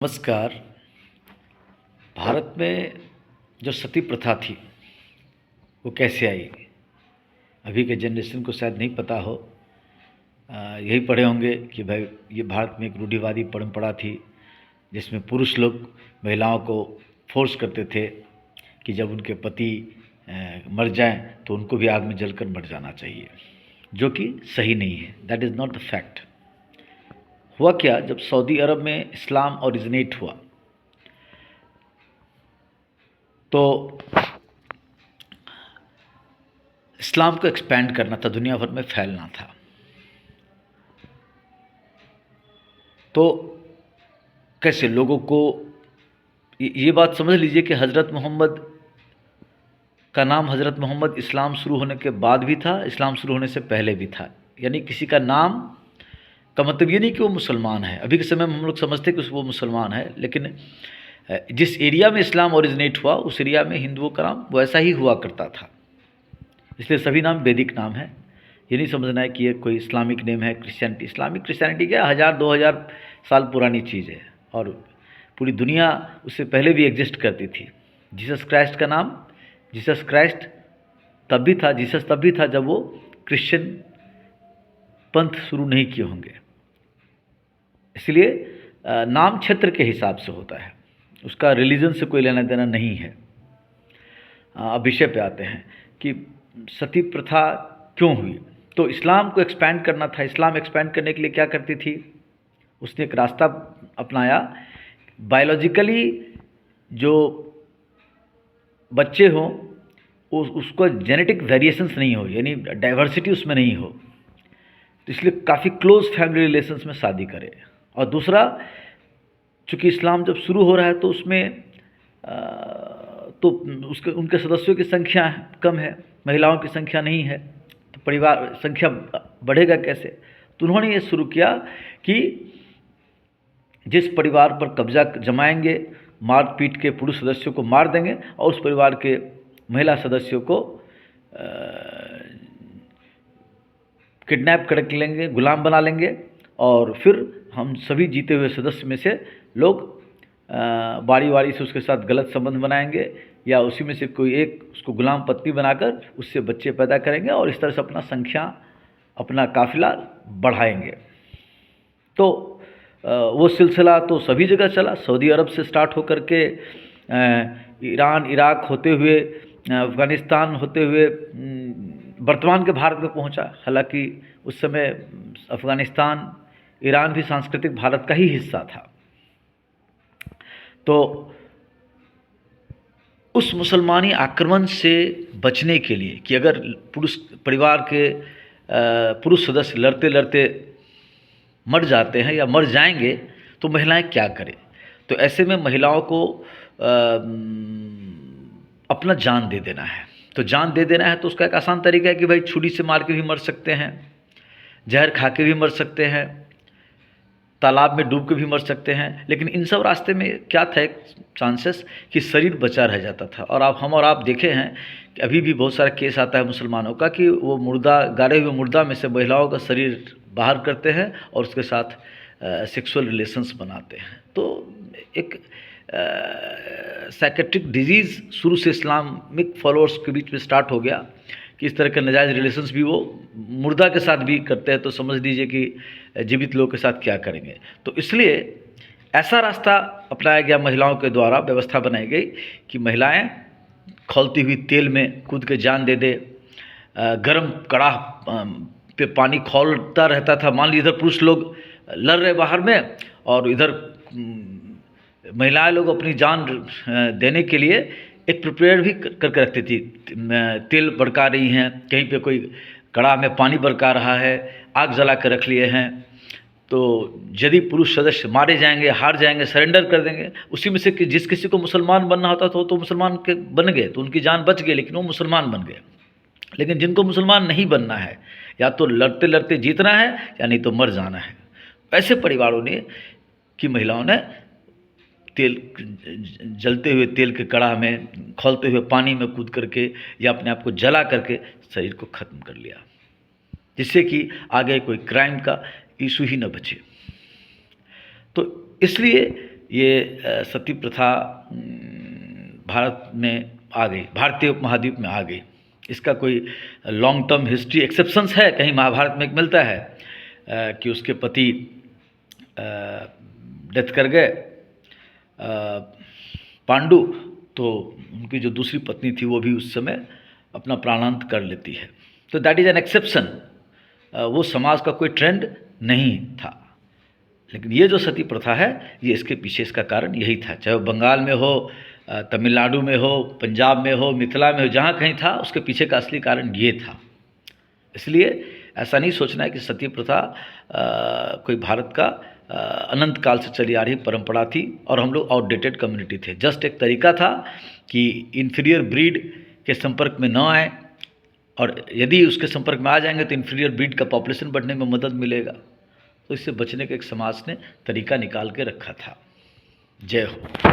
नमस्कार। भारत में जो सती प्रथा थी वो कैसे आई? अभी के जनरेशन को शायद नहीं पता हो। यही पढ़े होंगे कि भाई ये भारत में एक रूढ़िवादी परंपरा थी जिसमें पुरुष लोग महिलाओं को फोर्स करते थे कि जब उनके पति मर जाएं तो उनको भी आग में जलकर मर जाना चाहिए, जो कि सही नहीं है। That is not the fact. हुआ क्या, जब सऊदी अरब में इस्लाम ओरिजिनेट हुआ तो इस्लाम को एक्सपैंड करना था, दुनिया भर में फैलना था। तो कैसे लोगों को ये बात समझ लीजिए कि हज़रत मोहम्मद का नाम हज़रत मोहम्मद इस्लाम शुरू होने के बाद भी था, इस्लाम शुरू होने से पहले भी था। यानी किसी का नाम का मतलब ये नहीं कि वो मुसलमान है। अभी के समय में हम लोग समझते हैं कि वो मुसलमान है, लेकिन जिस एरिया में इस्लाम ओरिजिनेट हुआ उस एरिया में हिंदुओं का नाम वैसा ही हुआ करता था। इसलिए सभी नाम वैदिक नाम है। ये नहीं समझना है कि ये कोई इस्लामिक नेम है। क्रिश्चियनिटी क्या 1000-2000 साल पुरानी चीज़ है, और पूरी दुनिया उससे पहले भी एग्जिस्ट करती थी। जीसस क्राइस्ट का नाम जीसस क्राइस्ट तब भी था जब वो क्रिश्चियन पंथ शुरू नहीं किए होंगे। इसलिए नाम क्षेत्र के हिसाब से होता है, उसका रिलीजन से कोई लेना देना नहीं है। अब विषय पे आते हैं कि सती प्रथा क्यों हुई। तो इस्लाम को एक्सपैंड करना था। इस्लाम एक्सपैंड करने के लिए क्या करती थी, उसने एक रास्ता अपनाया। बायोलॉजिकली जो बच्चे हों उसको जेनेटिक वेरिएशंस नहीं हो, यानी डाइवर्सिटी उसमें नहीं हो, तो इसलिए काफ़ी क्लोज फैमिली रिलेशंस में शादी करे। और दूसरा, चूँकि इस्लाम जब शुरू हो रहा है तो उसमें तो उनके सदस्यों की संख्या कम है, महिलाओं की संख्या नहीं है, तो परिवार संख्या बढ़ेगा कैसे। तो उन्होंने ये शुरू किया कि जिस परिवार पर कब्जा जमाएंगे, मार पीट के पुरुष सदस्यों को मार देंगे और उस परिवार के महिला सदस्यों को किडनैप कर लेंगे, गुलाम बना लेंगे, और फिर हम सभी जीते हुए सदस्य में से लोग बारी बारी से उसके साथ गलत संबंध बनाएंगे, या उसी में से कोई एक उसको गुलाम पत्नी बनाकर उससे बच्चे पैदा करेंगे, और इस तरह से अपना काफिला बढ़ाएंगे। तो वो सिलसिला तो सभी जगह चला। सऊदी अरब से स्टार्ट होकर के ईरान, इराक होते हुए, अफ़गानिस्तान होते हुए वर्तमान के भारत में पहुंचा। हालांकि उस समय अफ़गानिस्तान, ईरान भी सांस्कृतिक भारत का ही हिस्सा था। तो उस मुसलमानी आक्रमण से बचने के लिए कि अगर परिवार के पुरुष सदस्य लड़ते लड़ते मर जाते हैं या मर जाएंगे तो महिलाएं क्या करें। तो ऐसे में महिलाओं को अपना जान दे देना है। तो जान दे देना है तो उसका एक आसान तरीका है कि भाई छुरी से मार के भी मर सकते हैं, जहर खा के भी मर सकते हैं, तालाब में डूब के भी मर सकते हैं। लेकिन इन सब रास्ते में क्या था, एक चांसेस कि शरीर बचा रह जाता था। और आप देखे हैं कि अभी भी बहुत सारा केस आता है मुसलमानों का कि वो गाड़े हुए मुर्दा में से महिलाओं का शरीर बाहर करते हैं और उसके साथ सेक्सुअल रिलेशंस बनाते हैं। तो एक साइकेट्रिक डिजीज़ शुरू से इस्लामिक फॉलोअर्स के बीच में स्टार्ट हो गया कि इस तरह के नाजायज़ रिलेशंस भी वो मुर्दा के साथ भी करते हैं, तो समझ लीजिए कि जीवित लोगों के साथ क्या करेंगे। तो इसलिए ऐसा रास्ता अपनाया गया, महिलाओं के द्वारा व्यवस्था बनाई गई कि महिलाएं खौलती हुई तेल में कूद के जान दे दे। गर्म कड़ाह पे पानी खौलता रहता था। मान लीजिए इधर पुरुष लोग लड़ रहे बाहर में और इधर महिलाएं लोग अपनी जान देने के लिए एक प्रिपेयर भी करके रखती थी। तेल बरका रही हैं, कहीं पे कोई कड़ाह में पानी बरका रहा है, आग जला कर रख लिए हैं। तो यदि पुरुष सदस्य मारे जाएंगे, हार जाएंगे, सरेंडर कर देंगे, उसी में से जिस किसी को मुसलमान बनना होता था तो मुसलमान के बन गए, तो उनकी जान बच गई, लेकिन वो मुसलमान बन गए। लेकिन जिनको मुसलमान नहीं बनना है, या तो लड़ते लड़ते जीतना है या नहीं तो मर जाना है, ऐसे परिवारों ने कि महिलाओं ने जलते हुए तेल के कड़ाह में, खौलते हुए पानी में कूद करके या अपने आप को जला करके शरीर को ख़त्म कर लिया, जिससे कि आगे कोई क्राइम का इशू ही न बचे। तो इसलिए ये सती प्रथा भारत में आ गई, भारतीय उपमहाद्वीप में आ गई। इसका कोई लॉन्ग टर्म हिस्ट्री एक्सेप्शंस है, कहीं महाभारत में एक मिलता है कि उसके पति डेथ कर गए पांडु, तो उनकी जो दूसरी पत्नी थी वो भी उस समय अपना प्राणांत कर लेती है। तो दैट इज़ एन एक्सेप्शन, वो समाज का कोई ट्रेंड नहीं था। लेकिन ये जो सती प्रथा है, ये इसके पीछे इसका कारण यही था। चाहे वो बंगाल में हो, तमिलनाडु में हो, पंजाब में हो, मिथिला में हो, जहाँ कहीं था, उसके पीछे का असली कारण ये था। इसलिए ऐसा नहीं सोचना है कि सती प्रथा कोई भारत का अनंत काल से चली आ रही परंपरा थी और हम लोग आउटडेटेड कम्युनिटी थे। जस्ट एक तरीका था कि इन्फीरियर ब्रीड के संपर्क में न आए, और यदि उसके संपर्क में आ जाएंगे तो इन्फीरियर ब्रीड का पॉपुलेशन बढ़ने में मदद मिलेगा। तो इससे बचने का एक समाज ने तरीका निकाल के रखा था। जय हो।